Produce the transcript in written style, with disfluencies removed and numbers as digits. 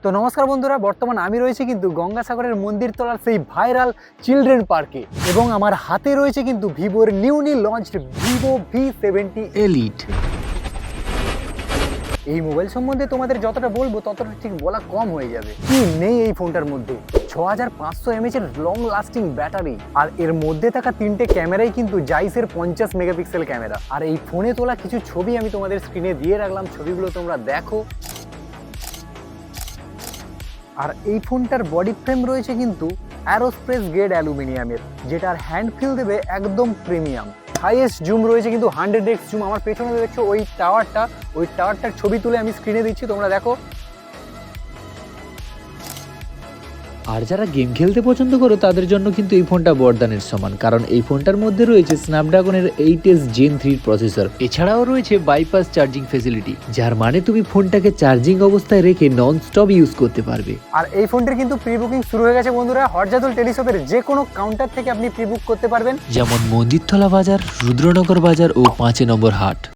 তো নমস্কার বন্ধুরা, বর্তমান আমি রয়েছি কিন্তু গঙ্গাসাগরের মন্দির তলার সেই ভাইরাল চিলড্রেন পার্কে এবং আমার হাতে রয়েছে কিন্তু ভিভোর newly launched Vivo V70 elite. এই মোবাইল সম্বন্ধে তোমাদের যতটা বলবো ততটা ঠিক বলা কম হয়ে যাবে। কি নেই এই ফোনটার মধ্যে? 6500 mAh এর লং লাস্টিং ব্যাটারি, আর এর মধ্যে থাকা তিনটে ক্যামেরাই কিন্তু জাইসের 50 মেগাপিক্সেল ক্যামেরা। আর এই ফোনে তোলা কিছু ছবি আমি তোমাদের স্ক্রিনে দিয়ে রাখলাম, ছবিগুলো তোমরা দেখো। আর এই ফোনটার বডি ফ্রেম রয়েছে কিন্তু অ্যারোস্পেস গ্রেড অ্যালুমিনিয়ামের, যেটার হ্যান্ড ফিল দেবে একদম প্রিমিয়াম। হাইয়েস্ট জুম রয়েছে কিন্তু 100x জুম। আমার পেছনে দেখছো ওই টাওয়ারটার ছবি তুলে আমি স্ক্রিনে দিচ্ছি, তোমরা দেখো। আর যারা গেম খেলতে পছন্দ করো তাদের জন্য কিন্তু এই ফোনটা বরদানের সমান, কারণ এই ফোনটার মধ্যে রয়েছে স্ন্যাপড্রাগনের 8s Gen 3 প্রসেসর। এছাড়াও রয়েছে বাইপাস চার্জিং ফেসিলিটি, যার মানে তুমি ফোনটাকে চার্জিং অবস্থায় রেখে নন স্টপ ইউজ করতে পারবে। আর এই ফোনটির কিন্তু প্রি বুকিং শুরু হয়ে গেছে বন্ধুরা। হরজাদুল টেলিশপের যে কোনো কাউন্টার থেকে আপনি প্রি বুক করতে পারবেন, যেমন মন্দিরতলা বাজার, রুদ্রনগর বাজার ও 5 নম্বর হাট।